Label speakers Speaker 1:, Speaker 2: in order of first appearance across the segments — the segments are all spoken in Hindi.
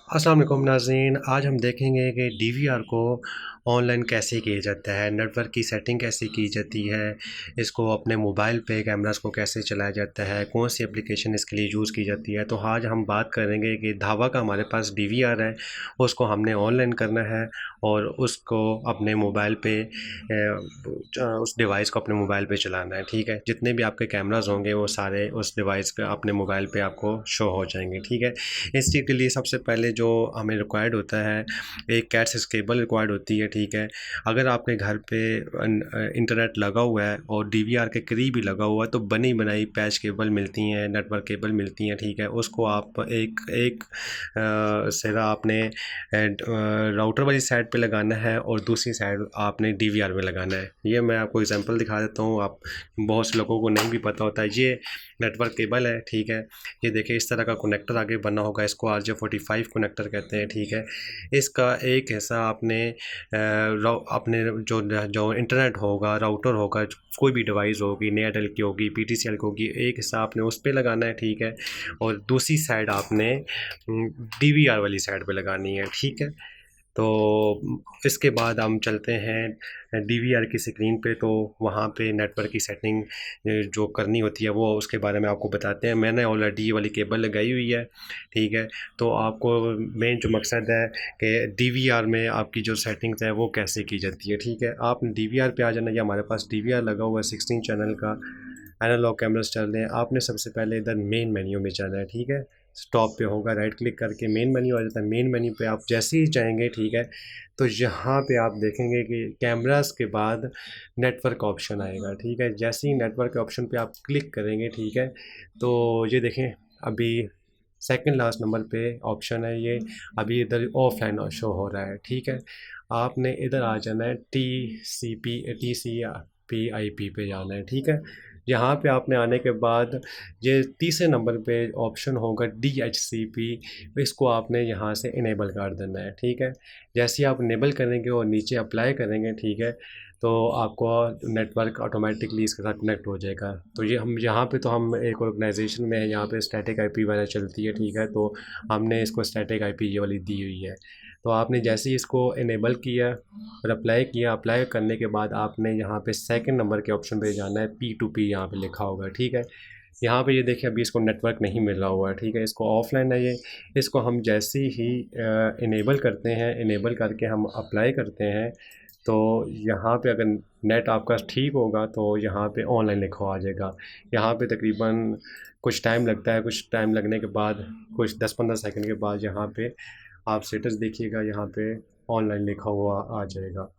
Speaker 1: अस्सलाम वालेकुम नाज़रीन। आज हम देखेंगे कि डीवीआर को ऑनलाइन कैसे किया जाता है, नेटवर्क की सेटिंग कैसे की जाती है, इसको अपने मोबाइल पे कैमरास को कैसे चलाया जाता है, कौन सी एप्लीकेशन इसके लिए यूज़ की जाती है। तो आज हम बात करेंगे कि धावा का हमारे पास डीवीआर है, उसको हमने ऑनलाइन करना है और उसको अपने मोबाइल पे उस डिवाइस को अपने मोबाइल पे चलाना है। ठीक है, जितने भी आपके कैमराज होंगे वो सारे उस डिवाइस पे अपने मोबाइल पे आपको शो हो जाएंगे। ठीक है, इस चीज़ के लिए सबसे पहले जो हमें रिक्वायर्ड होता है, एक कैट सिक्स केबल रिक्वायर्ड होती है। ठीक है, अगर आपके घर पे इंटरनेट लगा हुआ है और डीवीआर के करीब ही लगा हुआ है तो बनी बनाई पैच केबल मिलती हैं, नेटवर्क केबल मिलती हैं। ठीक है, उसको आप एक एक सिरा आपने राउटर वाली साइड पे लगाना है और दूसरी साइड आपने डीवीआर में लगाना है। ये मैं आपको एग्जांपल दिखा देता हूँ, आप बहुत से लोगों को नहीं भी पता होता है। ये नेटवर्क केबल है। ठीक है, ये देखिए इस तरह का कनेक्टर आगे बना होगा, इसको RJ45 कनेक्टर कहते हैं। ठीक है, इसका एक हिस्सा आपने अपने जो जो इंटरनेट होगा, राउटर होगा, कोई भी डिवाइस होगी, एयरटेल की होगी, PTCL की होगी, एक हिस्सा आपने उस पर लगाना है। ठीक है, और दूसरी साइड आपने DVR वाली साइड पे लगानी है। ठीक है, तो इसके बाद हम चलते हैं डीवीआर की स्क्रीन पे, तो वहाँ पे नेटवर्क की सेटिंग जो करनी होती है वो उसके बारे में आपको बताते हैं। मैंने ऑलरेडी ये वाली केबल लगाई हुई है। ठीक है, तो आपको मेन जो मकसद है कि डीवीआर में आपकी जो सेटिंग्स है वो कैसे की जाती है। ठीक है, आप डीवीआर पे आ जाना। ये हमारे पास डीवीआर लगा हुआ है 16 चैनल का, एनालॉग कैमरास चल रहे हैं। आपने सबसे पहले इधर मेन मेन्यू में जाना है। ठीक है, स्टॉप पे होगा, राइट क्लिक करके मेन मेन्यू आ जाता है। मेन मेन्यू पे आप जैसे ही जाएंगे, ठीक है, तो यहाँ पे आप देखेंगे कि कैमरास के बाद नेटवर्क ऑप्शन आएगा। ठीक है, जैसे ही नेटवर्क ऑप्शन पे आप क्लिक करेंगे, ठीक है, तो ये देखें अभी सेकंड लास्ट नंबर पे ऑप्शन है ये, अभी इधर ऑफलाइन शो हो रहा है। ठीक है, आपने इधर आ जाना है TCP/IP पे जाना है। ठीक है, यहाँ पे आपने आने के बाद ये तीसरे नंबर पे ऑप्शन होगा DHCP, इसको आपने यहाँ से इनेबल कर देना है। ठीक है, जैसे ही आप इनेबल करेंगे और नीचे अप्लाई करेंगे, ठीक है, तो आपको नेटवर्क ऑटोमेटिकली इसके साथ कनेक्ट हो जाएगा। तो ये हम यहाँ पे तो हम एक ऑर्गेनाइजेशन में है, यहाँ पे स्टैटिक IP वगैरह चलती है। ठीक है, तो हमने इसको स्टैटिक IP ये वाली दी हुई है। तो आपने जैसे ही इसको इनेबल किया और अप्लाई किया, अप्लाई करने के बाद आपने यहाँ पे सेकंड नंबर के ऑप्शन पे जाना है, P2P यहाँ पे लिखा होगा। ठीक है, यहाँ पे ये देखिए अभी इसको नेटवर्क नहीं मिल रहा हुआ है। ठीक है, इसको ऑफलाइन है ये, इसको हम जैसे ही इनेबल करते हैं, इनेबल करके हम अप्लाई करते हैं, तो यहाँ पे अगर नेट आपका ठीक होगा तो यहाँ पे ऑनलाइन लिखा आ जाएगा। यहाँ पे तकरीबन कुछ टाइम लगता है, कुछ टाइम लगने के बाद कुछ 10-15 सेकंड के बाद यहाँ पे आप स्टेटस देखिएगा, यहाँ पे ऑनलाइन लिखा हुआ आ जाएगा।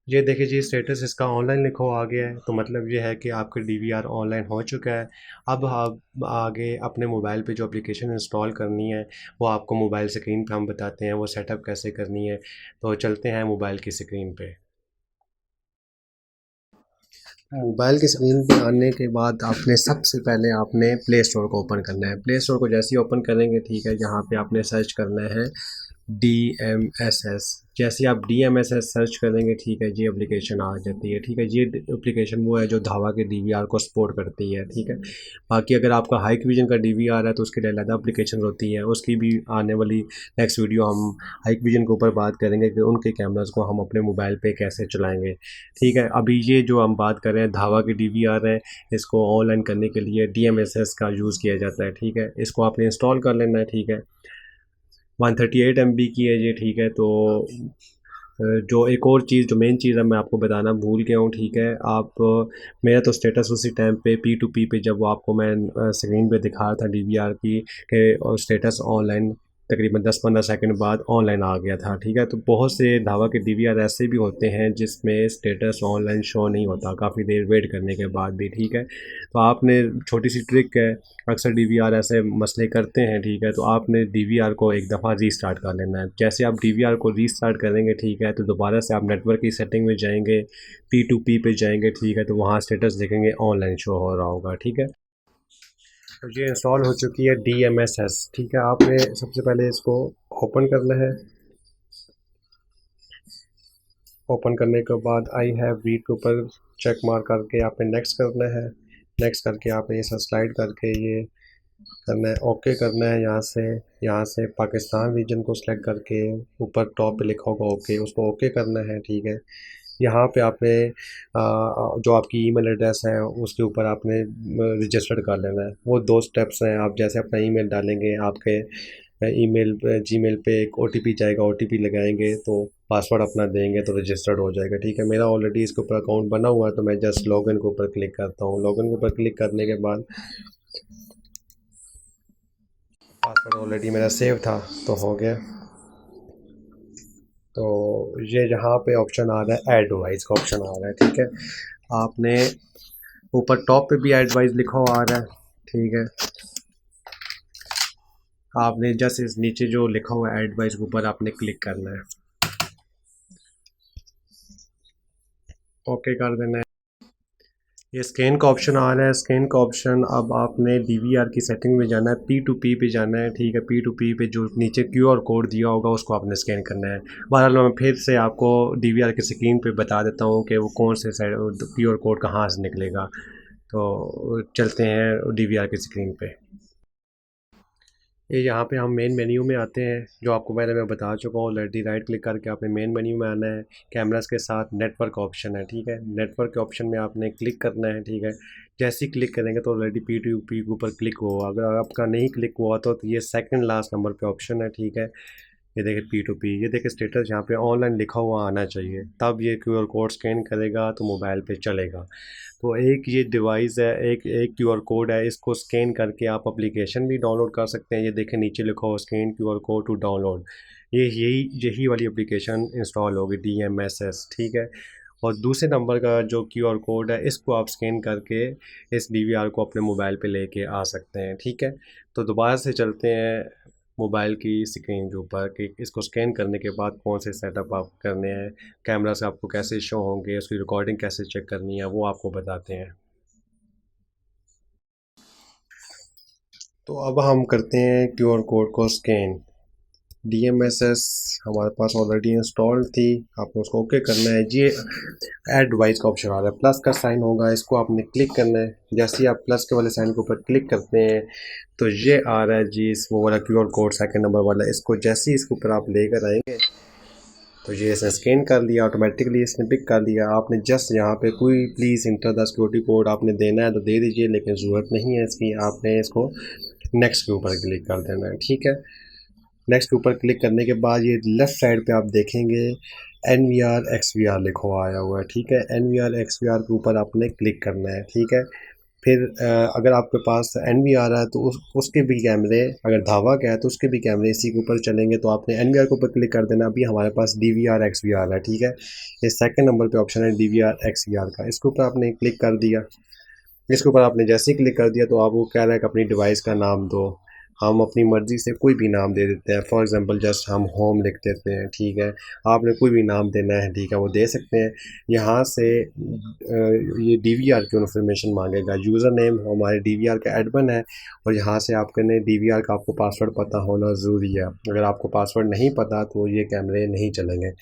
Speaker 1: ये देखिए जी, स्टेटस इसका ऑनलाइन लिखा हुआ आ गया है, तो मतलब ये है कि आपका डीवीआर ऑनलाइन हो चुका है। अब आप आगे अपने मोबाइल पे जो एप्लीकेशन इंस्टॉल करनी है वो आपको मोबाइल स्क्रीन पे हम बताते हैं, वो सेटअप कैसे करनी है। तो चलते हैं मोबाइल की स्क्रीन पे। मोबाइल की स्क्रीन पे आने के बाद आपने सबसे पहले आपने प्ले स्टोर को ओपन करना है। प्ले स्टोर को जैसे ही ओपन करेंगे, ठीक है, यहाँ पे आपने सर्च करना है DMSS। जैसे ही आप DMSS सर्च करेंगे, ठीक है, ये एप्लीकेशन आ जाती है। ठीक है, ये एप्लीकेशन वो है जो धावा के DVR को सपोर्ट करती है। ठीक है, बाकी अगर आपका हाइक विजन का DVR है तो उसके लिए अलग एप्लीकेशन होती है, उसकी भी आने वाली नेक्स्ट वीडियो हम हाइक विजन के ऊपर बात करेंगे कि उनके कैमरास को हम अपने मोबाइल पे कैसे चलाएंगे। ठीक है, अभी ये जो हम बात कर रहे हैं धावा के DVR है, इसको ऑनलाइन करने के लिए DMSS का यूज़ किया जाता है। ठीक है, इसको आपने इंस्टॉल कर लेना है। ठीक है, 138 MB की है ये। ठीक है, तो जो एक और चीज़, जो मेन चीज़ है मैं आपको बताना भूल गया हूँ। ठीक है, आप मेरा तो स्टेटस उसी टाइम पे P2P पे जब वो आपको मैं स्क्रीन पे दिखा रहा था DVR की के, और स्टेटस ऑनलाइन तकरीबन 10-15 सेकंड बाद ऑनलाइन आ गया था। ठीक है, तो बहुत से धावा के DVR ऐसे भी होते हैं जिसमें स्टेटस ऑनलाइन शो नहीं होता काफ़ी देर वेट करने के बाद भी। ठीक है, तो आपने छोटी सी ट्रिक है, अक्सर DVR ऐसे मसले करते हैं। ठीक है, तो आपने DVR को एक दफ़ा रीस्टार्ट कर लेना है। जैसे आप DVR को रीस्टार्ट करेंगे, ठीक है, तो दोबारा से आप नेटवर्क की सेटिंग में जाएंगे, P2P पे जाएंगे। ठीक है, तो वहाँ स्टेटस देखेंगे ऑनलाइन शो हो रहा होगा। ठीक है, तो ये इंस्टॉल हो चुकी है DMSS। ठीक है, आपने सबसे पहले इसको ओपन करना है। ओपन करने के बाद आई हैव रीड के ऊपर चेक मार्क करके यहाँ पे नेक्स्ट करना है। नेक्स्ट करके यहाँ पे ऐसा स्लाइड करके ये करना है, ओके करना है। यहाँ से पाकिस्तान रीजन को सिलेक्ट करके ऊपर टॉप पे लिखा होगा ओके, उसको ओके करना है। ठीक है, यहाँ पे आपने जो आपकी ईमेल एड्रेस है उसके ऊपर आपने रजिस्टर्ड कर लेना है। वो 2 स्टेप्स हैं। आप जैसे अपना ईमेल डालेंगे, आपके ईमेल पे जीमेल पे एक ओटीपी जाएगा, ओटीपी लगाएंगे तो पासवर्ड अपना देंगे तो रजिस्टर्ड हो जाएगा। ठीक है, मेरा ऑलरेडी इसके ऊपर अकाउंट बना हुआ है तो मैं जस्ट लॉगिन के ऊपर क्लिक करता हूँ। लॉगिन के ऊपर क्लिक करने के बाद पासवर्ड ऑलरेडी मेरा सेव था तो हो गया। तो ये यहाँ पे ऑप्शन आ रहा है, एडवाइस का ऑप्शन आ रहा है। ठीक है, आपने ऊपर टॉप पे भी एडवाइस लिखा हुआ आ रहा है। ठीक है, आपने जस्ट इस नीचे जो लिखा हुआ है एडवाइस के ऊपर आपने क्लिक करना है, ओके कर देना है। ये स्कैन का ऑप्शन आ रहा है। स्कैन का ऑप्शन, अब आपने डीवीआर की सेटिंग में जाना है, पी टू पी पे जाना है। ठीक है, पी टू पी पे जो नीचे क्यूआर कोड दिया होगा उसको आपने स्कैन करना है। बहरहाल मैं फिर से आपको डीवीआर की स्क्रीन पे बता देता हूँ कि वो कौन से क्यूआर कोड कहाँ से निकलेगा। तो चलते हैं डीवीआर की स्क्रीन पे। ये यहाँ पे हम मेन मेन्यू में आते हैं, जो आपको पहले मैं बता चुका हूँ ऑलरेडी। राइट क्लिक करके आपने मेन मेन्यू में आना है। कैमरास के साथ नेटवर्क ऑप्शन है। ठीक है, नेटवर्क के ऑप्शन में आपने क्लिक करना है। ठीक है, जैसे ही क्लिक करेंगे तो ऑलरेडी पी टू पी के ऊपर क्लिक हुआ। अगर आपका नहीं क्लिक हुआ तो ये सेकंड लास्ट नंबर पे ऑप्शन है। ठीक है, ये देखिए पी टू पी, ये देखिए स्टेटस यहाँ पे ऑनलाइन लिखा हुआ आना चाहिए, तब ये क्यूआर कोड स्कैन करेगा तो मोबाइल पे चलेगा। तो एक ये डिवाइस है, एक एक क्यूआर कोड है, इसको स्कैन करके आप एप्लीकेशन भी डाउनलोड कर सकते हैं। ये देखें नीचे लिखा हो scan QR code to download, ये यही वाली एप्लीकेशन इंस्टॉल होगी, DMSS। ठीक है, और दूसरे नंबर का जो क्यूआर कोड है इसको आप स्कैन करके इस DVR को अपने मोबाइल पे लेके आ सकते हैं। ठीक है, तो दोबारा से चलते हैं मोबाइल की स्क्रीन के ऊपर कि इसको स्कैन करने के बाद कौन से सेटअप आप करने हैं, कैमरा से आपको कैसे शो होंगे, उसकी रिकॉर्डिंग कैसे चेक करनी है, वो आपको बताते हैं। तो अब हम करते हैं क्यूआर कोड को स्कैन। DMSS हमारे पास ऑलरेडी इंस्टॉल थी, आपको उसको ओके करना है। ये ऐड डिवाइस का ऑप्शन आ रहा है, प्लस का साइन होगा, इसको आपने क्लिक करना है। जैसे ही आप प्लस के वाले साइन के ऊपर क्लिक करते हैं तो ये आ रहा है जी, इस वो वाला क्यूआर कोड सेकंड नंबर वाला, इसको जैसे ही इसके ऊपर आप लेकर आएंगे तो ये इसने स्कैन कर लिया, ऑटोमेटिकली इसने पिक कर लिया। आपने जस्ट यहाँ पे कोई please enter the security code आपने देना है तो दे दीजिए, लेकिन ज़रूरत नहीं है इसकी। आपने इसको नेक्स्ट के ऊपर क्लिक कर देना है। ठीक है, नेक्स्ट के ऊपर क्लिक करने के बाद ये लेफ़्ट साइड पे आप देखेंगे NVR XVR लिखा हुआ आया हुआ है। ठीक है, NVR XVR के ऊपर आपने क्लिक करना है। ठीक है, फिर अगर आपके पास NVR है तो उसके भी कैमरे, अगर धावा का है तो उसके भी कैमरे इसी के ऊपर चलेंगे, तो आपने NVR के ऊपर क्लिक कर देना। अभी हमारे पास DVR XVR है। ठीक है, ये सेकंड नंबर पे ऑप्शन है DVR XVR का, इसके ऊपर आपने क्लिक कर दिया। इसके ऊपर आपने जैसे ही क्लिक कर दिया तो आपको कह रहा है कि अपनी डिवाइस का नाम दो। हम अपनी मर्ज़ी से कोई भी नाम दे देते हैं, फॉर एग्ज़ाम्पल जस्ट हम होम लिख देते हैं। ठीक है, आपने कोई भी नाम देना है, ठीक है, वो दे सकते हैं। यहाँ से ये DVR की इन्फॉर्मेशन मांगेगा। यूज़र नेम हमारे DVR का एडमिन है और यहाँ से आपने DVR का आपको पासवर्ड पता होना ज़रूरी है। अगर आपको पासवर्ड नहीं पता तो ये कैमरे नहीं चलेंगे।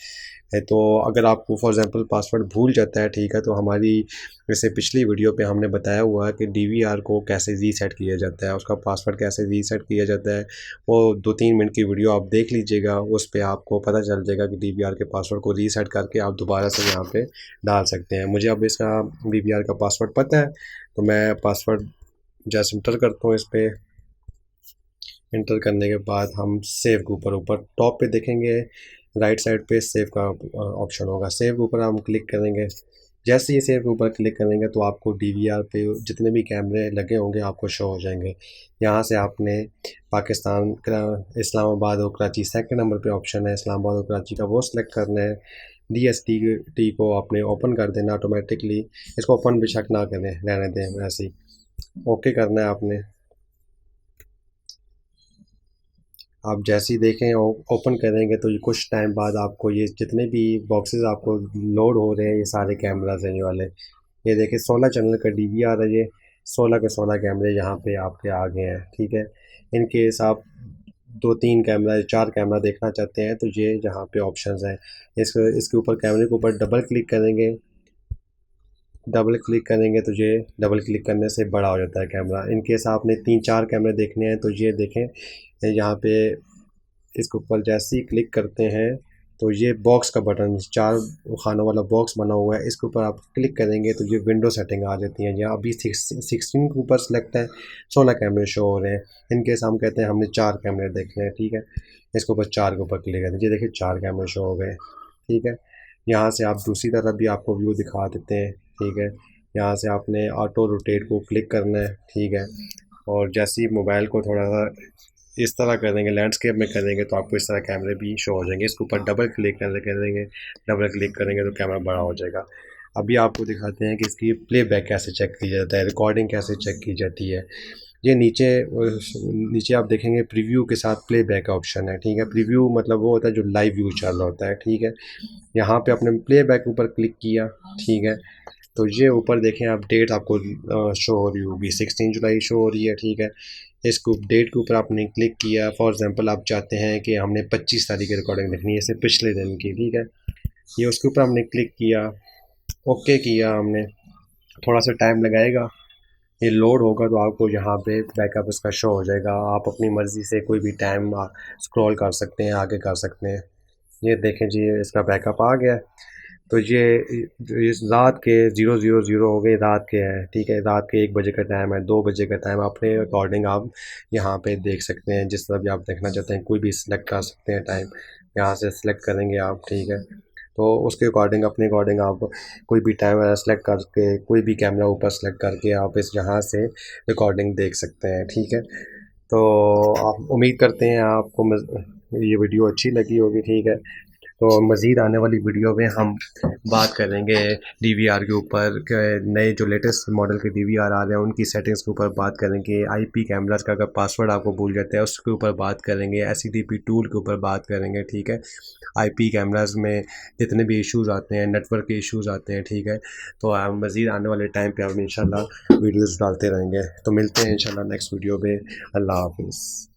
Speaker 1: तो अगर आपको फॉर एग्ज़ाम्पल पासवर्ड भूल जाता है, ठीक है, तो हमारी जैसे पिछली वीडियो पे हमने बताया हुआ है कि DVR को कैसे रीसेट किया जाता है, उसका पासवर्ड कैसे रीसेट किया जाता है। वो 2-3 मिनट की वीडियो आप देख लीजिएगा, उस पे आपको पता चल जाएगा कि DVR के पासवर्ड को रीसेट करके आप दोबारा से यहाँ पे डाल सकते हैं। मुझे अब इसका DVR का पासवर्ड पता है तो मैं पासवर्ड जैसे इंटर करता हूँ इस पर। इंटर करने के बाद हम सेव के ऊपर टॉप पे देखेंगे, राइट साइड पे सेव का ऑप्शन होगा। सेव के ऊपर हम क्लिक करेंगे। जैसे ही सेव के ऊपर क्लिक करेंगे तो आपको DVR पे जितने भी कैमरे लगे होंगे आपको शो हो जाएंगे। यहाँ से आपने पाकिस्तान इस्लामाबाद और कराची सेकंड नंबर पे ऑप्शन है, इस्लामाबाद और कराची का, वो सिलेक्ट करना है। DST को आपने ओपन कर देना ऑटोमेटिकली, इसको ओपन बेशक ना करें, रहने दें ऐसे ही, ओके करना है आपने। आप जैसे ही देखें ओपन करेंगे तो ये कुछ टाइम बाद आपको ये जितने भी बॉक्सेस आपको लोड हो रहे हैं, ये सारे कैमराज हैं ये वाले। ये देखिए 16 चैनल का DVR है, ये 16 के 16 कैमरे यहाँ पे आपके आ गए हैं। ठीक है, इन केस आप 2-3 कैमरा 4 कैमरा देखना चाहते हैं तो ये यहाँ पे ऑप्शंस हैं। इसके ऊपर कैमरे के ऊपर डबल क्लिक करेंगे, तो ये डबल क्लिक करने से बड़ा हो जाता है कैमरा। इन केस आपने 3-4 कैमरे देखने हैं तो ये देखें, यहाँ पे इसके ऊपर जैसे ही क्लिक करते हैं तो ये बॉक्स का बटन 4 खानों वाला बॉक्स बना हुआ है, इसके ऊपर आप क्लिक करेंगे तो ये विंडो सेटिंग आ जाती है। यहाँ अभी 16 के ऊपर सेलेक्ट है, 16 कैमरे शो हो रहे हैं। इनकेस हम कहते हैं हमने 4 कैमरे देखने हैं, ठीक है, इसके ऊपर 4 के ऊपर क्लिक करें, ये देखिए 4 कैमरे शो हो गए, ठीक है। यहाँ से आप दूसरी तरफ भी आपको व्यू दिखा देते हैं, ठीक है। यहाँ से आपने ऑटो रोटेट को क्लिक करना है, ठीक है, और जैसे ही मोबाइल को थोड़ा सा इस तरह कर देंगे, लैंडस्केप में करेंगे तो आपको इस तरह कैमरे भी शो हो जाएंगे। इसके ऊपर डबल क्लिक करेंगे, डबल क्लिक करेंगे तो कैमरा बड़ा हो जाएगा। अभी आपको दिखाते हैं कि इसकी प्लेबैक कैसे चेक की जाता है, रिकॉर्डिंग कैसे चेक की जाती है। ये नीचे आप देखेंगे प्रीव्यू के साथ प्लेबैक का ऑप्शन है, ठीक है। प्रीव्यू मतलब वो होता है जो लाइव व्यू चल रहा होता है, ठीक है। यहाँ पे आपने प्लेबैक ऊपर क्लिक किया, ठीक है, तो ये ऊपर देखें आप डेट आपको शो हो रही होगी, 16 जुलाई शो हो रही है, ठीक है। इसको डेट के ऊपर आपने क्लिक किया, फॉर एग्जांपल आप चाहते हैं कि हमने 25 तारीख की रिकॉर्डिंग देखनी है, इससे पिछले दिन की, ठीक है। ये उसके ऊपर हमने क्लिक किया, ओके किया हमने, थोड़ा सा टाइम लगाएगा, ये लोड होगा तो आपको यहाँ पे बैकअप इसका शो हो जाएगा। आप अपनी मर्ज़ी से कोई भी टाइम स्क्रॉल कर सकते हैं, आगे कर सकते हैं। ये देखें जी, इसका बैकअप आ गया। तो ये इस रात के 0:00 हो गए, रात के हैं, ठीक है। रात के 1 बजे का टाइम है, 2 बजे का टाइम, अपने अकॉर्डिंग आप यहाँ पे देख सकते हैं, जिस तरह भी आप देखना चाहते हैं, कोई भी सिलेक्ट कर सकते हैं टाइम, यहाँ से सिलेक्ट करेंगे आप, ठीक है। तो उसके अकॉर्डिंग अपने अकॉर्डिंग आप कोई भी टाइम सेलेक्ट करके, कोई भी कैमरा ऊपर सेलेक्ट करके आप इस यहाँ से रिकॉर्डिंग देख सकते हैं, ठीक है। तो आप उम्मीद करते हैं आपको ये वीडियो अच्छी लगी होगी, ठीक है। तो मज़ीद आने वाली वीडियो में हम बात करेंगे डीवीआर के ऊपर, नए जो लेटेस्ट मॉडल के डीवीआर आ रहे हैं उनकी सेटिंग्स के ऊपर बात करेंगे। आईपी कैमरास का अगर पासवर्ड आपको भूल जाता है उसके ऊपर बात करेंगे। एससीडीपी टूल के ऊपर बात करेंगे, ठीक है। आईपी कैमरास में जितने भी इश्यूज़ आते हैं, नेटवर्क के इश्यूज़ आते हैं, ठीक है। तो मज़ीद आने वाले टाइम पे हम इंशाल्लाह वीडियोज़ डालते रहेंगे। तो मिलते हैं इंशाल्लाह नेक्स्ट वीडियो में। अल्लाह हाफिज़।